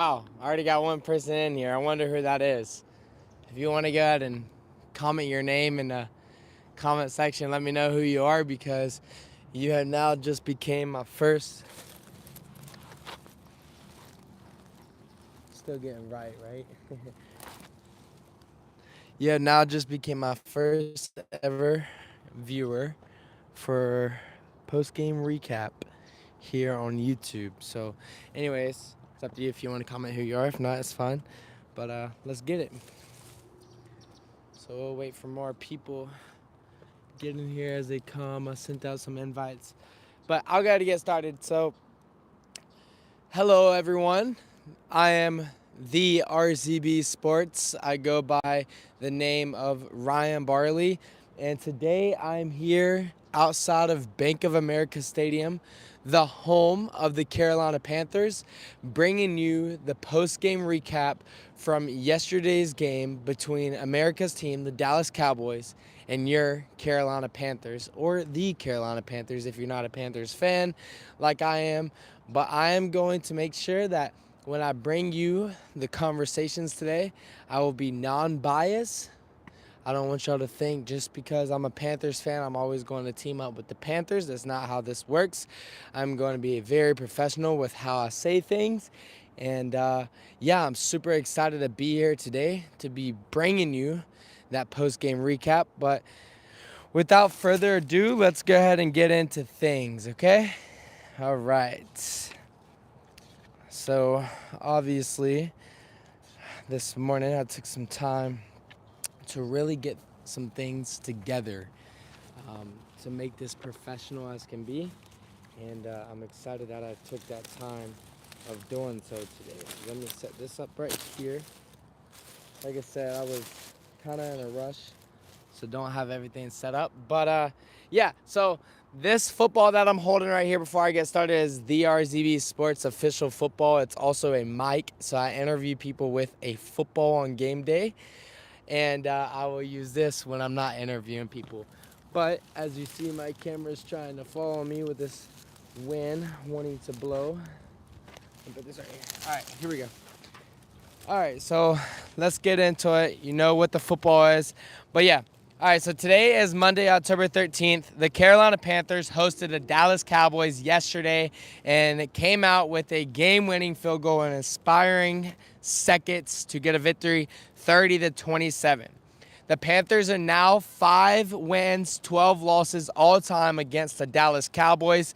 Wow, I already got one person in here. I wonder who that is. If you want to go ahead and comment your name in the comment section, let me know who you are because you have now just became my first. Still getting right? You have now just became my first ever viewer for Postgame Recap here on YouTube. So, anyways, it's up to you if you want to comment who you are. If not, it's fine. But let's get it. So we'll wait for more people get in here as they come. I sent out some invites, but I'll go to get started. So, hello everyone. I am the RZB Sports. I go by the name of Ryan Barley, and today I'm here outside of Bank of America Stadium, the home of the Carolina Panthers, bringing you the post-game recap from yesterday's game between America's team, the Dallas Cowboys, and your Carolina Panthers, or the Carolina Panthers if you're not a Panthers fan like I am. But I am going to make sure that when I bring you the conversations today, I will be non-biased. I don't want y'all to think just because I'm a Panthers fan, I'm always going to team up with the Panthers. That's not how this works. I'm going to be very professional with how I say things. And yeah, I'm super excited to be here today to be bringing you that post-game recap. But without further ado, let's go ahead and get into things, okay? All right. So obviously, this morning I took some time to really get some things together to make this professional as can be, and I'm excited that I took that time of doing so today. Let me set this up right here. Like I said, I was kind of in a rush, so don't have everything set up. But yeah, so this football that I'm holding right here before I get started is the RZB Sports official football. It's also a mic, so I interview people with a football on game day, and I will use this when I'm not interviewing people. But as you see, my camera's trying to follow me with this wind wanting to blow. I'll put this right here. All right, here we go. All right, so let's get into it. You know what the football is. But yeah, all right, so today is Monday, October 13th. The Carolina Panthers hosted the Dallas Cowboys yesterday, and it came out with a game-winning field goal in inspiring seconds to get a victory, 30-27. The Panthers are now 5 wins, 12 losses all time against the Dallas Cowboys.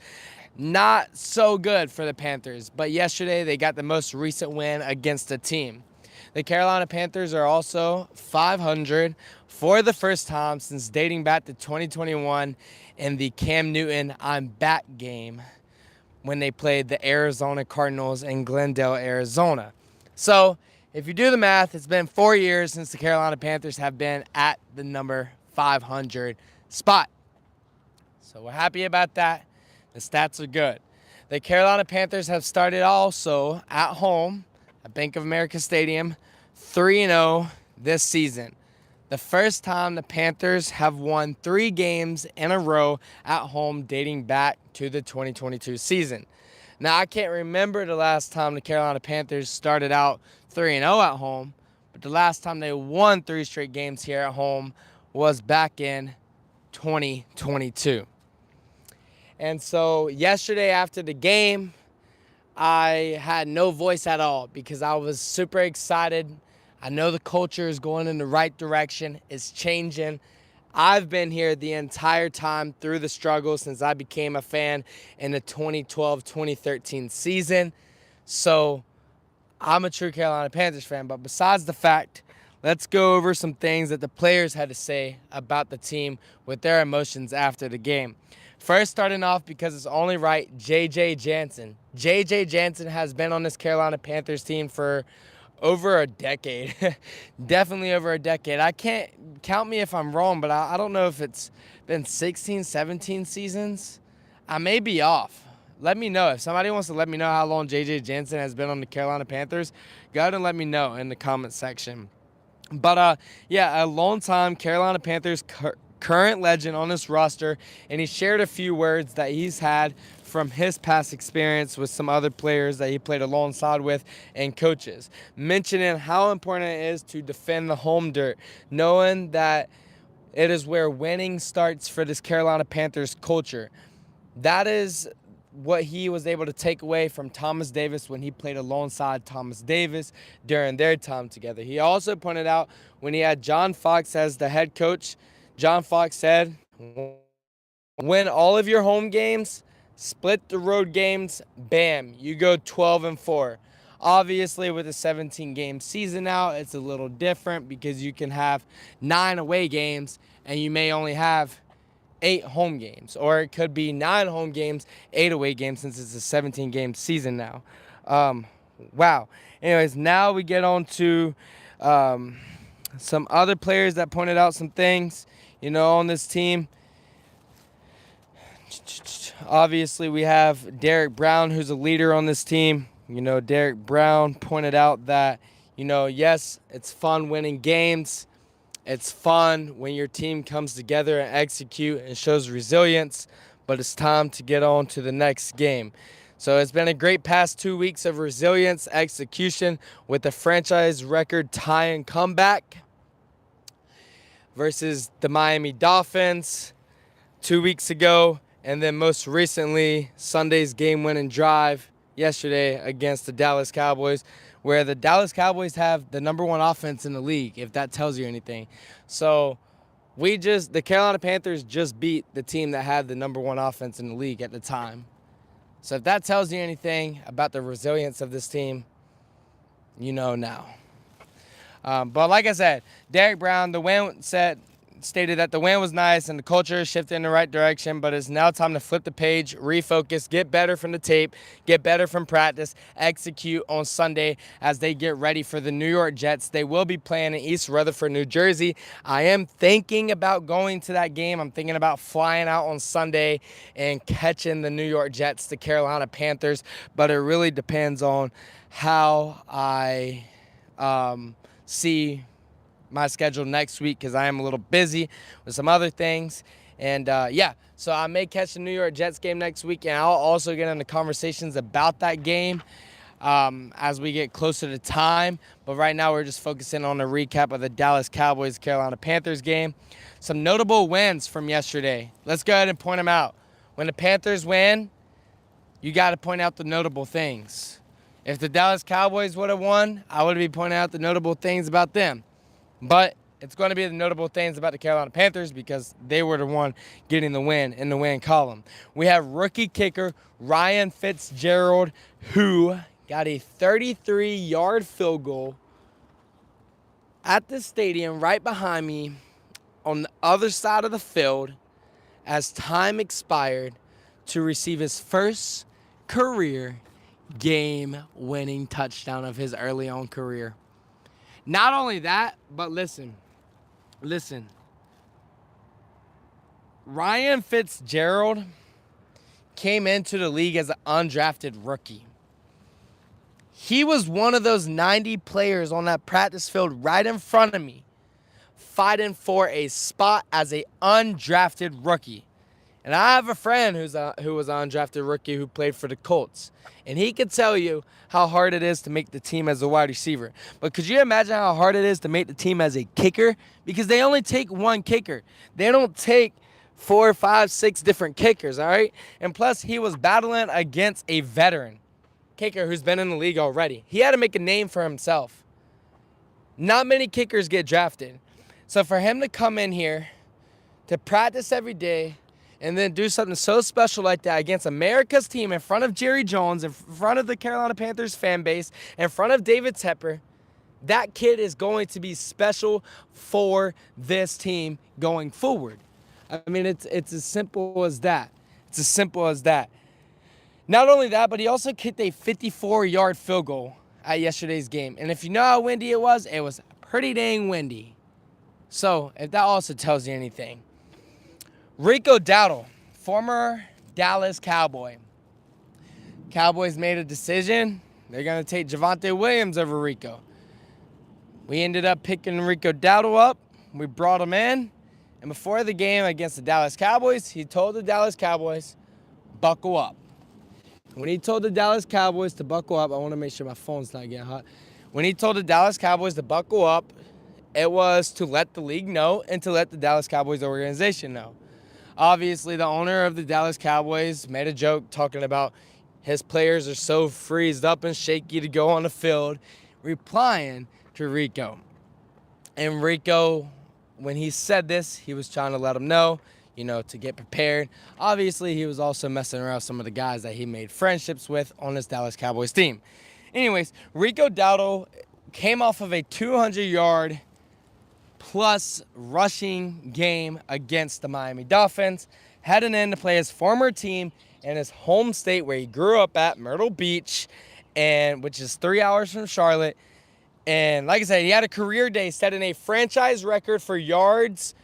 Not so good for the Panthers, but yesterday they got the most recent win against the team. The Carolina Panthers are also 500 for the first time since dating back to 2021 in the Cam Newton I'm Back game when they played the Arizona Cardinals in Glendale, Arizona. So if you do the math, it's been 4 years since the Carolina Panthers have been at the number 500 spot. So we're happy about that. The stats are good. The Carolina Panthers have started also at home at Bank of America Stadium 3-0 this season. The first time the Panthers have won 3 games in a row at home dating back to the 2022 season. Now, I can't remember the last time the Carolina Panthers started out 3-0 at home, but the last time they won 3 straight games here at home was back in 2022. And so yesterday after the game, I had no voice at all because I was super excited. I know the culture is going in the right direction. It's changing. I've been here the entire time through the struggle since I became a fan in the 2012-2013 season. So I'm a true Carolina Panthers fan. But besides the fact, let's go over some things that the players had to say about the team with their emotions after the game. First, starting off, because it's only right, J.J. Jansen. J.J. Jansen has been on this Carolina Panthers team for over a decade. Definitely over a decade. I can't count me if I'm wrong, but I don't know if it's been 16, 17 seasons. I may be off. Let me know. If somebody wants to let me know how long J.J. Jansen has been on the Carolina Panthers, go ahead and let me know in the comment section. But yeah, a long-time Carolina Panthers current legend on this roster, and he shared a few words that he's had from his past experience with some other players that he played alongside with and coaches, mentioning how important it is to defend the home dirt, knowing that it is where winning starts for this Carolina Panthers culture. That is what he was able to take away from Thomas Davis when he played alongside Thomas Davis during their time together. He also pointed out when he had John Fox as the head coach, John Fox said, win all of your home games, split the road games, bam, you go 12-4. Obviously, with a 17-game season now, it's a little different because you can have 9 away games and you may only have 8 home games, or it could be 9 home games, 8 away games, since it's a 17-game season now. Wow. Anyways, now we get on to some other players that pointed out some things, on this team. Obviously, we have Derek Brown, who's a leader on this team. Derek Brown pointed out that, yes, it's fun winning games. It's fun when your team comes together and execute and shows resilience, but it's time to get on to the next game. So it's been a great past 2 weeks of resilience, execution, with the franchise record tying comeback versus the Miami Dolphins 2 weeks ago, and then most recently Sunday's game-winning drive yesterday against the Dallas Cowboys, where the Dallas Cowboys have the number 1 offense in the league, if that tells you anything. So the Carolina Panthers just beat the team that had the number 1 offense in the league at the time. So if that tells you anything about the resilience of this team, now. But like I said, Derek Brown, the win stated that the win was nice and the culture is shifting in the right direction, but it's now time to flip the page, refocus, get better from the tape, get better from practice, execute on Sunday as they get ready for the New York Jets. They will be playing in East Rutherford, New Jersey. I am thinking about going to that game. I'm thinking about flying out on Sunday and catching the New York Jets, the Carolina Panthers, but it really depends on how I see my schedule next week, because I am a little busy with some other things. And so I may catch the New York Jets game next week, and I'll also get into conversations about that game as we get closer to time. But right now we're just focusing on a recap of the Dallas Cowboys Carolina Panthers game. Some notable wins from yesterday. Let's go ahead and point them out. When the Panthers win, you got to point out the notable things. If the Dallas Cowboys would have won, I would be pointing out the notable things about them. But it's going to be the notable things about the Carolina Panthers because they were the one getting the win in the win column. We have rookie kicker Ryan Fitzgerald, who got a 33-yard field goal at the stadium right behind me on the other side of the field as time expired to receive his first career game-winning touchdown of his early on career. Not only that, but listen. Ryan Fitzgerald came into the league as an undrafted rookie. He was one of those 90 players on that practice field right in front of me, fighting for a spot as an undrafted rookie. And I have a friend who was an undrafted rookie who played for the Colts. And he could tell you how hard it is to make the team as a wide receiver. But could you imagine how hard it is to make the team as a kicker? Because they only take one kicker. They don't take 4, 5, 6 different kickers, all right? And plus, he was battling against a veteran kicker who's been in the league already. He had to make a name for himself. Not many kickers get drafted. So for him to come in here, to practice every day, and then do something so special like that against America's team in front of Jerry Jones, in front of the Carolina Panthers fan base, in front of David Tepper, that kid is going to be special for this team going forward. I mean, it's as simple as that. It's as simple as that. Not only that, but he also kicked a 54-yard field goal at yesterday's game. And if you know how windy it was pretty dang windy. So if that also tells you anything. Rico Dowdle, former Dallas Cowboy. Cowboys made a decision. They're going to take Javonte Williams over Rico. We ended up picking Rico Dowdle up. We brought him in. And before the game against the Dallas Cowboys, he told the Dallas Cowboys, buckle up. when he told the Dallas Cowboys to buckle up, I want to make sure my phone's not getting hot. When he told the Dallas Cowboys to buckle up, it was to let the league know and to let the Dallas Cowboys organization know. Obviously, the owner of the Dallas Cowboys made a joke talking about his players are so freezed up and shaky to go on the field, replying to Rico. And Rico, when he said this, he was trying to let him know, to get prepared. Obviously, he was also messing around with some of the guys that he made friendships with on his Dallas Cowboys team. Anyways, Rico Dowdle came off of a 200-yard plus rushing game against the Miami Dolphins, heading in to play his former team in his home state where he grew up at, Myrtle Beach, which is 3 hours from Charlotte. And like I said, he had a career day setting a franchise record for yards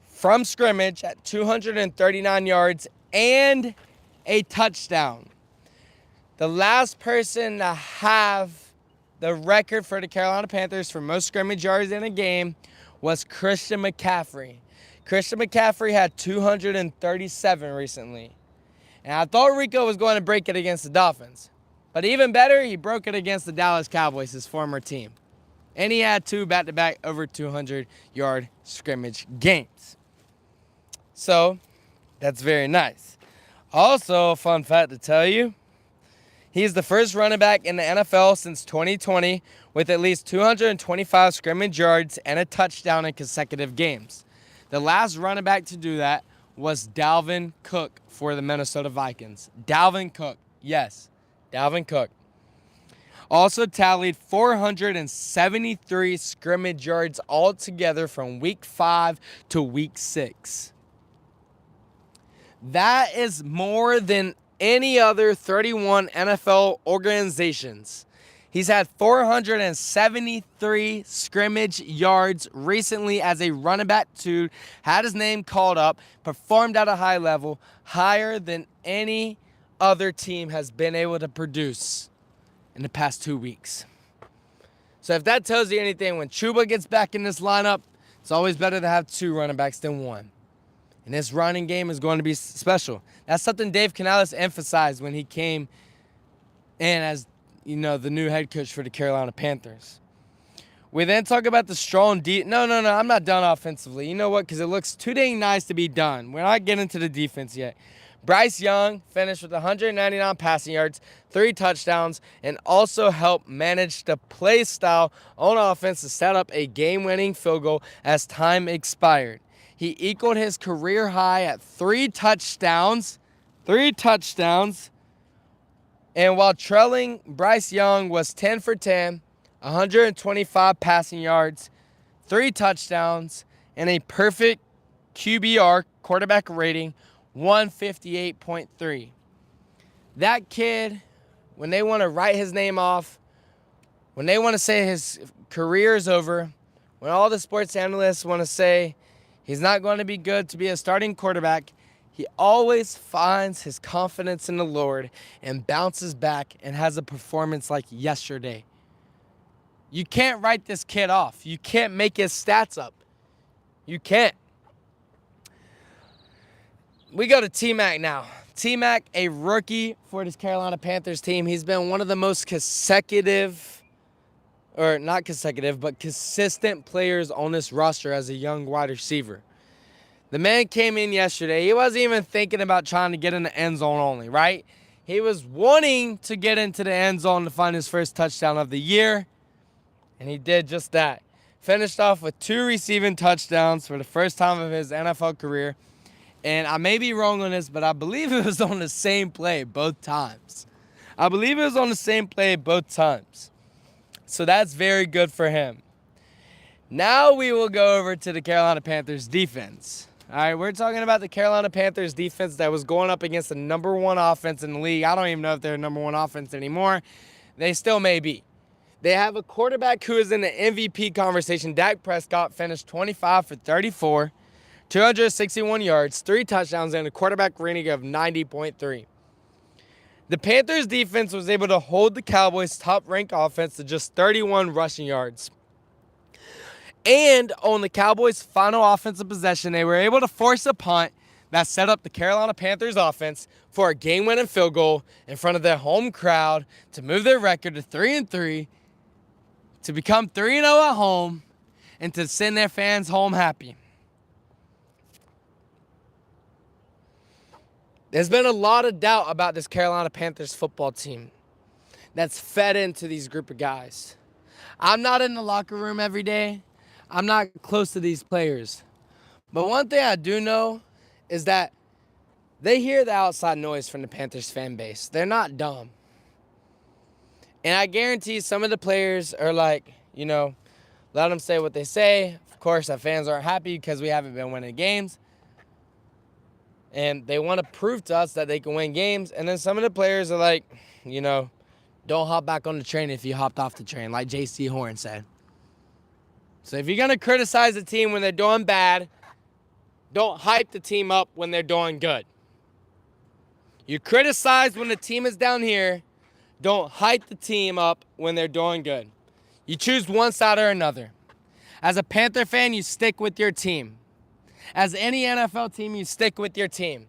from scrimmage at 239 yards and a touchdown. The last person to have the record for the Carolina Panthers for most scrimmage yards in a game was Christian McCaffrey. Christian McCaffrey had 237 recently. And I thought Rico was going to break it against the Dolphins. But even better, he broke it against the Dallas Cowboys, his former team. And he had 2 back-to-back over 200-yard scrimmage games. So, that's very nice. Also, a fun fact to tell you, he's the first running back in the NFL since 2020 with at least 225 scrimmage yards and a touchdown in consecutive games. The last running back to do that was Dalvin Cook for the Minnesota Vikings. Dalvin Cook. Yes, Dalvin Cook. Also tallied 473 scrimmage yards altogether from Week 5 to Week 6. That is more than any other 31 NFL organizations. He's had 473 scrimmage yards recently as a running back too, had his name called up, performed at a high level, higher than any other team has been able to produce in the past 2 weeks. So if that tells you anything, when Chuba gets back in this lineup, it's always better to have 2 running backs than 1. And this running game is going to be special. That's something Dave Canales emphasized when he came in as the new head coach for the Carolina Panthers. We then talk about the strong No, I'm not done offensively. You know what? Because it looks too dang nice to be done. We're not getting to the defense yet. Bryce Young finished with 199 passing yards, 3 touchdowns, and also helped manage the play style on offense to set up a game-winning field goal as time expired. He equaled his career high at 3 touchdowns. 3 touchdowns. And while trailing, Bryce Young was 10 for 10, 125 passing yards, 3 touchdowns, and a perfect QBR, quarterback rating, 158.3. That kid, when they want to write his name off, when they want to say his career is over, when all the sports analysts want to say he's not going to be good to be a starting quarterback, he always finds his confidence in the Lord and bounces back and has a performance like yesterday. You can't write this kid off. You can't make his stats up. You can't. We go to T-Mac now. T-Mac, a rookie for this Carolina Panthers team. He's been one of the most consistent players on this roster as a young wide receiver. The man came in yesterday. He wasn't even thinking about trying to get in the end zone only, right? He was wanting to get into the end zone to find his first touchdown of the year, and he did just that. Finished off with 2 receiving touchdowns for the first time of his NFL career. And I may be wrong on this, but I believe it was on the same play both times. So that's very good for him. Now we will go over to the Carolina Panthers defense. All right, we're talking about the Carolina Panthers defense that was going up against the number 1 offense in the league. I don't even know if they're number 1 offense anymore. They still may be. They have a quarterback who is in the MVP conversation. Dak Prescott finished 25 for 34, 261 yards, 3 touchdowns, and a quarterback rating of 90.3. The Panthers defense was able to hold the Cowboys' top-ranked offense to just 31 rushing yards. And on the Cowboys' final offensive possession, they were able to force a punt that set up the Carolina Panthers offense for a game-winning field goal in front of their home crowd to move their record to 3-3, to become 3-0 at home, and to send their fans home happy. There's been a lot of doubt about this Carolina Panthers football team that's fed into these group of guys. I'm not in the locker room every day. I'm not close to these players. But one thing I do know is that they hear the outside noise from the Panthers fan base. They're not dumb. And I guarantee some of the players are like, let them say what they say. Of course, our fans aren't happy because we haven't been winning games. And they want to prove to us that they can win games. And then some of the players are like, don't hop back on the train if you hopped off the train, like J.C. Horn said. So if you're going to criticize the team when they're doing bad, don't hype the team up when they're doing good. You criticize when the team is down here. Don't hype the team up when they're doing good. You choose one side or another. As a Panther fan, you stick with your team. As any NFL team, you stick with your team.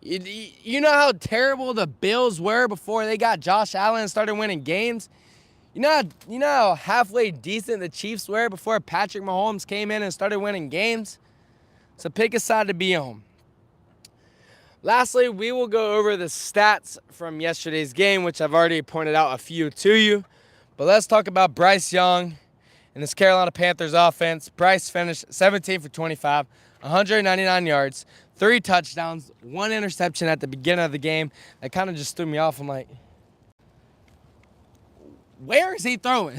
You know how terrible the Bills were before they got Josh Allen and started winning games? You know how halfway decent the Chiefs were before Patrick Mahomes came in and started winning games? So pick a side to be on. Lastly, we will go over the stats from yesterday's game, which I've already pointed out a few to you. But let's talk about Bryce Young and this Carolina Panthers offense. Bryce finished 17 for 25, 199 yards, 3 touchdowns, 1 interception at the beginning of the game. That kind of just threw me off. I'm like, where is he throwing?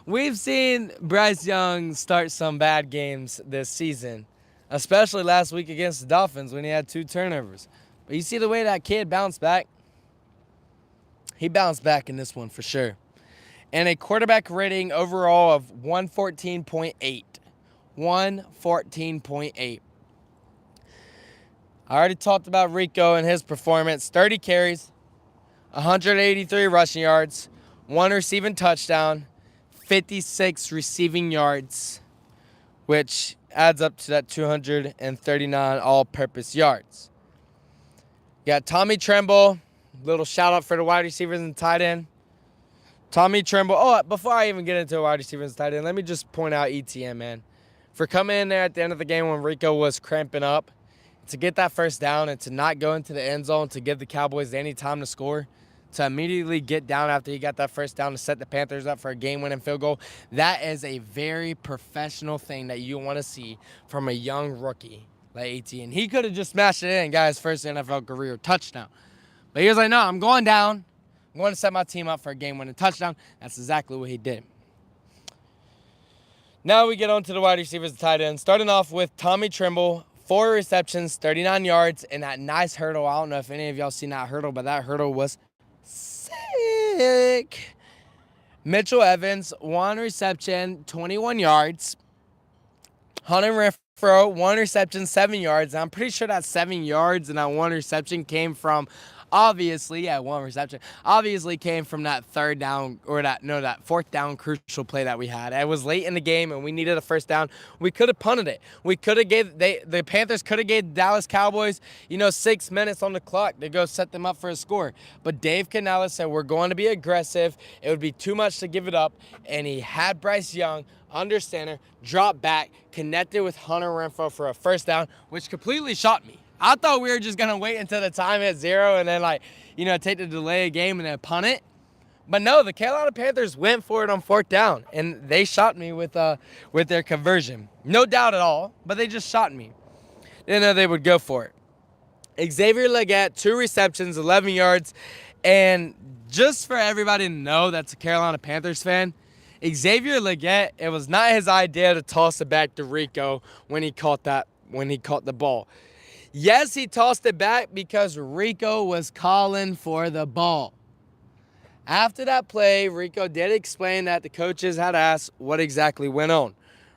We've seen Bryce Young start some bad games this season, especially last week against the Dolphins when he had 2 turnovers. But you see the way that kid bounced back? He bounced back in this one for sure. And a quarterback rating overall of 114.8. 114.8. I already talked about Rico and his performance. 30 carries, 183 rushing yards, 1 receiving touchdown, 56 receiving yards, which adds up to that 239 all-purpose yards. You got Tommy Tremble. Little shout-out for the wide receivers and tight end. Tommy Tremble. Oh, before I even get into wide receivers and tight end, let me just point out ETN, man. For coming in there at the end of the game when Rico was cramping up, to get that first down and to not go into the end zone to give the Cowboys any time to score, to immediately get down after he got that first down to set the Panthers up for a game-winning field goal, that is a very professional thing that you want to see from a young rookie like ETN. He could have just smashed it in and got his first NFL career touchdown. But he was like, no, I'm going down. I'm going to set my team up for a game-winning touchdown. That's exactly what he did. Now we get on to the wide receivers and tight ends. Starting off with Tommy Tremble, 4 receptions, 39 yards, and that nice hurdle. I don't know if any of y'all seen that hurdle, but that hurdle was sick. Mitchell Evans, 1 reception, 21 yards. Hunter Renfrow, 1 reception, 7 yards. And I'm pretty sure that 7 yards and that 1 reception came from, obviously came from that third down, or that fourth down crucial play that we had. It was late in the game and we needed a first down. We could have punted it. We could have the Panthers could have gave Dallas Cowboys, 6 minutes on the clock to go set them up for a score. But Dave Canales said we're going to be aggressive. It would be too much to give it up. And he had Bryce Young under center, drop back, connected with Hunter Renfrow for a first down, which completely shocked me. I thought we were just going to wait until the time hit 0 and then, take the delay of game and then punt it. But no, the Carolina Panthers went for it on 4th down, and they shot me with their conversion. No doubt at all, but they just shot me. Didn't know they would go for it. Xavier Legette, 2 receptions, 11 yards. And just for everybody to know that's a Carolina Panthers fan, Xavier Legette, it was not his idea to toss it back to Rico when he caught the ball. Yes, he tossed it back because Rico was calling for the ball. After that play, Rico did explain that the coaches had asked what exactly went on.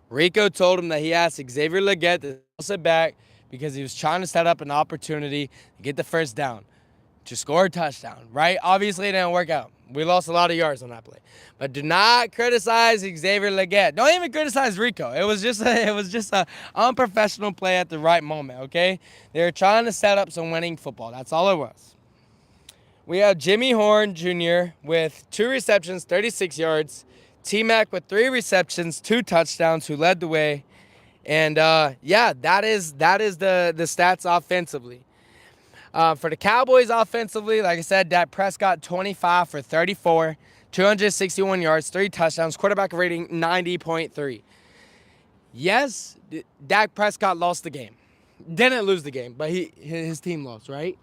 Rico told him that he asked Xavier Legette to toss it back because he was trying to set up an opportunity to get the first down, to score a touchdown, right? Obviously, it didn't work out. We lost a lot of yards on that play. But do not criticize Xavier Legette. Don't even criticize Rico. It was just a unprofessional play at the right moment, okay? They were trying to set up some winning football. That's all it was. We have Jimmy Horn Jr. with 2 receptions, 36 yards. T-Mac with 3 receptions, 2 touchdowns, who led the way. And, yeah, that is the stats offensively. For the Cowboys offensively, like I said, Dak Prescott 25 for 34, 261 yards, 3 touchdowns, quarterback rating 90.3. Yes, Dak Prescott lost the game. Didn't lose the game, but his team lost, right?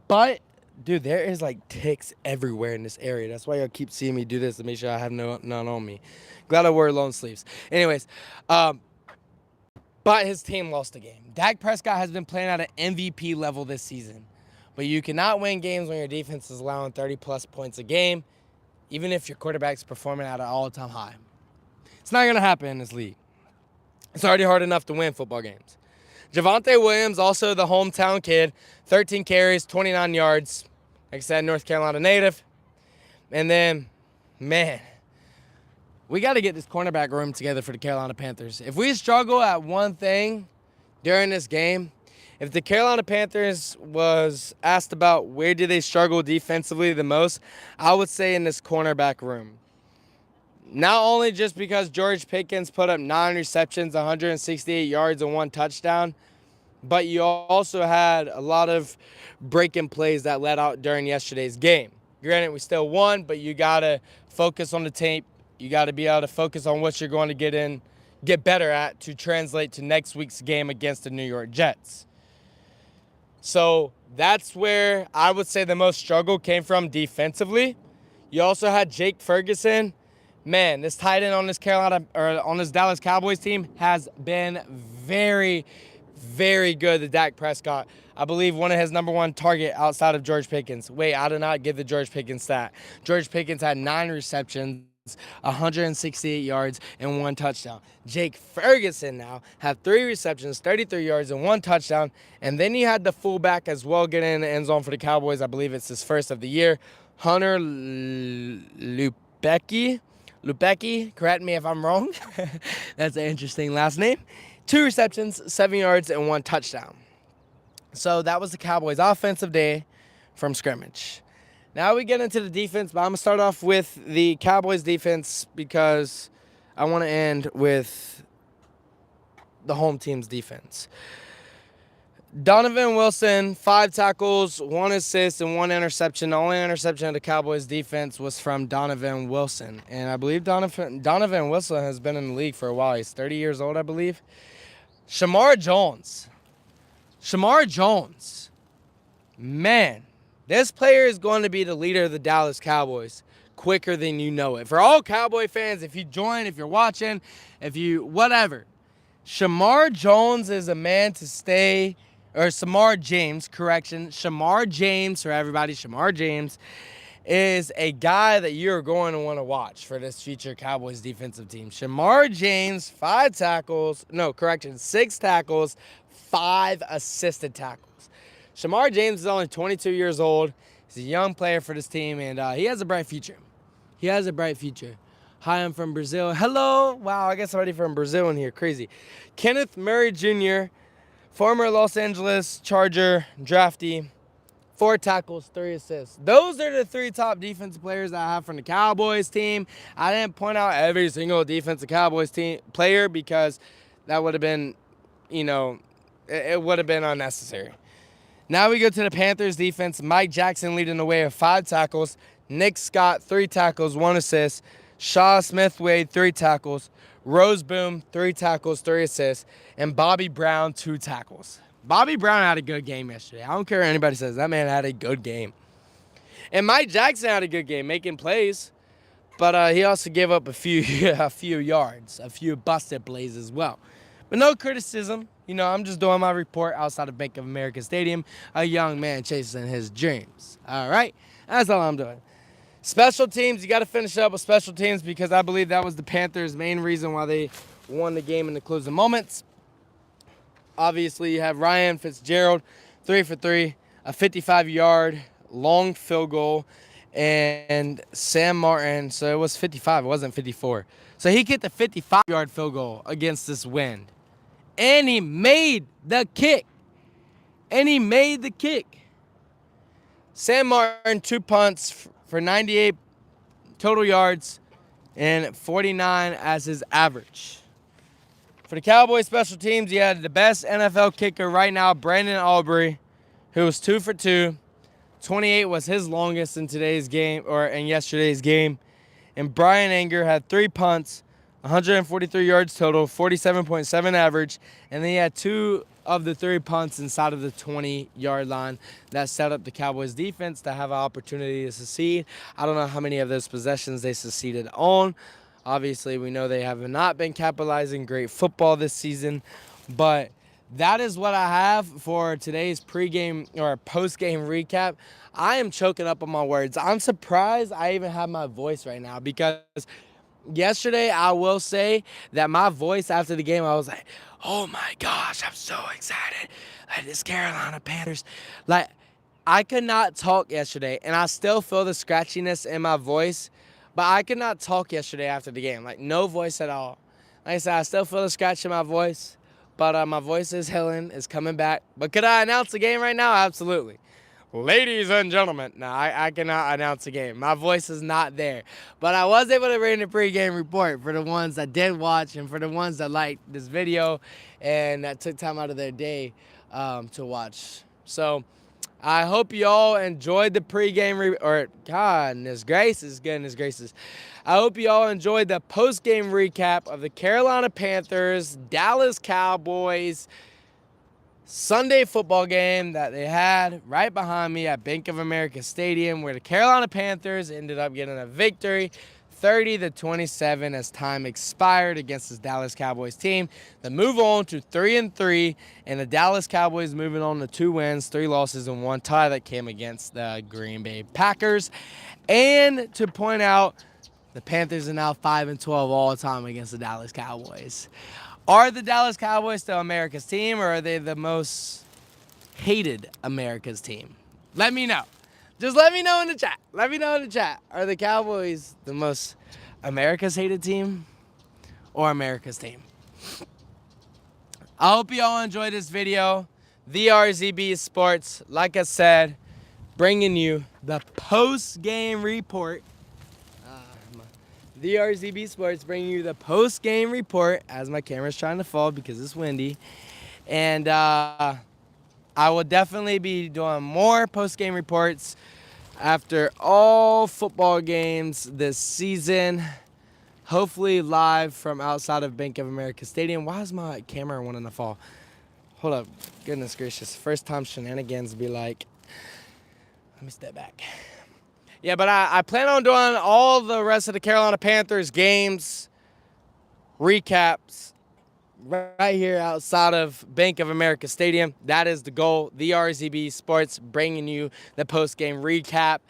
But, dude, there is like ticks everywhere in this area. That's why y'all keep seeing me do this to make sure I have none on me. Glad I wear long sleeves. Anyways, but his team lost the game. Dak Prescott has been playing at an MVP level this season. But you cannot win games when your defense is allowing 30-plus points a game, even if your quarterback's performing at an all-time high. It's not going to happen in this league. It's already hard enough to win football games. Javonte Williams, also the hometown kid, 13 carries, 29 yards. Like I said, North Carolina native. And then, man, we got to get this cornerback room together for the Carolina Panthers. If we struggle at one thing during this game, if the Carolina Panthers was asked about where do they struggle defensively the most, I would say in this cornerback room. Not only just because George Pickens put up 9 receptions, 168 yards, and 1 touchdown, but you also had a lot of breaking plays that led out during yesterday's game. Granted, we still won, but you got to focus on the tape. You got to be able to focus on what you're going to get better at to translate to next week's game against the New York Jets. So that's where I would say the most struggle came from defensively. You also had Jake Ferguson. Man, this tight end on this Dallas Cowboys team has been very, very good to Dak Prescott. I believe one of his number 1 target outside of George Pickens. Wait, I did not give the George Pickens stat. George Pickens had 9 receptions, 168 yards, and 1 touchdown. Jake Ferguson now had 3 receptions, 33 yards, and 1 touchdown. And then you had the fullback as well getting in the end zone for the Cowboys. I believe it's his first of the year. Hunter Lupecki, correct me if I'm wrong. That's an interesting last name. 2 receptions, 7 yards, and 1 touchdown. So that was the Cowboys' offensive day from scrimmage. Now we get into the defense, but I'm going to start off with the Cowboys' defense because I want to end with the home team's defense. Donovan Wilson, 5 tackles, 1 assist, and 1 interception. The only interception of the Cowboys' defense was from Donovan Wilson. And I believe Donovan Wilson has been in the league for a while. He's 30 years old, I believe. Shamar Jones. Man, this player is going to be the leader of the Dallas Cowboys quicker than you know it. For all Cowboy fans, if you join, if you're watching, whatever. Shamar Jones is a man to stay, or Shamar James, for everybody, Shamar James is a guy that you're going to want to watch for this future Cowboys defensive team. Shamar James, 6 tackles, 5 assisted tackles. Shamar James is only 22 years old. He's a young player for this team, and he has a bright future. Hi, I'm from Brazil. Hello. Wow, I guess somebody from Brazil in here. Crazy. Kenneth Murray Jr., former Los Angeles Charger draftee, 4 tackles, 3 assists. Those are the 3 top defensive players that I have from the Cowboys team. I didn't point out every single defensive Cowboys team player because that would have been, it would have been unnecessary. Now we go to the Panthers defense. Mike Jackson leading the way with 5 tackles. Nick Scott, 3 tackles, 1 assist. Shaw Smith-Wade, 3 tackles. Rose Boom, 3 tackles, 3 assists. And Bobby Brown, 2 tackles. Bobby Brown had a good game yesterday. I don't care what anybody says. That man had a good game. And Mike Jackson had a good game, making plays. But he also gave up a few yards, a few busted plays as well. But no criticism. I'm just doing my report outside of Bank of America Stadium. A young man chasing his dreams. All right? That's all I'm doing. Special teams, you got to finish up with special teams because I believe that was the Panthers' main reason why they won the game in the closing moments. Obviously, you have Ryan Fitzgerald, 3 for 3, a 55-yard long field goal. and Sam Martin, so it was 55, it wasn't 54. So he kicked a 55-yard field goal against this wind. And he made the kick. Sam Martin, 2 punts for 98 total yards and 49 as his average. For the Cowboys special teams, you had the best NFL kicker right now, Brandon Aubrey, who was 2 for 2. 28 was his longest in today's game, or in yesterday's game. And Brian Anger had 3 punts, 143 yards total, 47.7 average. And then he had 2 of the 3 punts inside of the 20-yard line. That set up the Cowboys defense to have an opportunity to succeed. I don't know how many of those possessions they succeeded on. Obviously, we know they have not been capitalizing great football this season. But that is what I have for today's pregame or postgame recap. I am choking up on my words. I'm surprised I even have my voice right now because yesterday, I will say that my voice after the game, I was like, oh my gosh, I'm so excited. Like, this Carolina Panthers. Like, I could not talk yesterday, and I still feel the scratchiness in my voice, but I could not talk yesterday after the game. Like, no voice at all. Like I said, I still feel the scratch in my voice, but my voice is healing, is coming back. But could I announce the game right now? Absolutely. Ladies and gentlemen, no, I cannot announce a game. My voice is not there. But I was able to bring the pregame report for the ones that did watch and for the ones that liked this video and that took time out of their day to watch. So I hope you all enjoyed the pregame goodness gracious. I hope you all enjoyed the postgame recap of the Carolina Panthers, Dallas Cowboys, Sunday football game that they had right behind me at Bank of America Stadium, where the Carolina Panthers ended up getting a victory 30-27 as time expired against this Dallas Cowboys team. They move on to 3-3, and the Dallas Cowboys moving on to 2 wins, 3 losses, and 1 tie that came against the Green Bay Packers. And to point out, the Panthers are now 5-12 all time against the Dallas Cowboys. Are the Dallas Cowboys still America's team, or are they the most hated America's team? Let me know. Just let me know in the chat. Let me know in the chat. Are the Cowboys the most America's hated team or America's team? I hope you all enjoyed this video. The RZB Sports, like I said, bringing you the post-game report. The RZB Sports bringing you the post-game report as my camera's trying to fall because it's windy. And I will definitely be doing more post-game reports after all football games this season. Hopefully live from outside of Bank of America Stadium. Why is my camera wanting to fall? Hold up. Goodness gracious. First time shenanigans be like, let me step back. Yeah, but I plan on doing all the rest of the Carolina Panthers games, recaps, right here outside of Bank of America Stadium. That is the goal. The RZB Sports bringing you the post-game recap.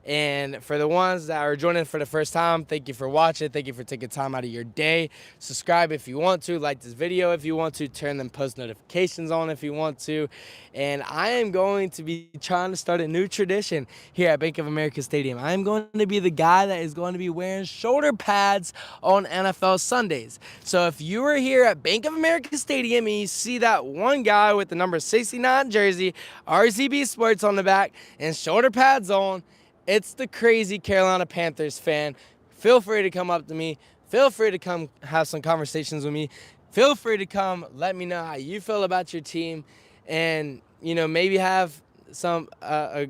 And for the ones that are joining for the first time, thank you for watching. Thank you for taking time out of your day. Subscribe if you want to. Like this video if you want to. Turn them post notifications on if you want to. And I am going to be trying to start a new tradition here at Bank of America Stadium. I am going to be the guy that is going to be wearing shoulder pads on NFL Sundays. So if you are here at Bank of America Stadium and you see that one guy with the number 69 jersey, RZB Sports on the back, and shoulder pads on, it's the crazy Carolina Panthers fan. Feel free to come up to me. Feel free to come have some conversations with me. Feel free to come let me know how you feel about your team, and maybe have some a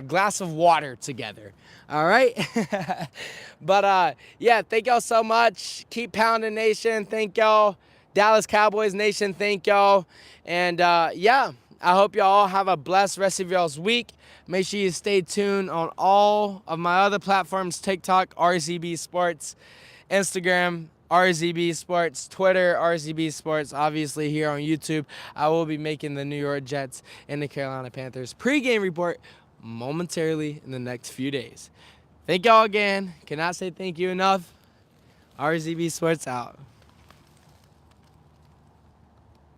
glass of water together. All right. But yeah, thank y'all so much. Keep pounding, nation. Thank y'all, Dallas Cowboys nation. Thank y'all, and yeah. I hope y'all have a blessed rest of y'all's week. Make sure you stay tuned on all of my other platforms: TikTok, RZB Sports, Instagram, RZB Sports, Twitter, RZB Sports. Obviously, here on YouTube, I will be making the New York Jets and the Carolina Panthers pregame report momentarily in the next few days. Thank y'all again. Cannot say thank you enough. RZB Sports out.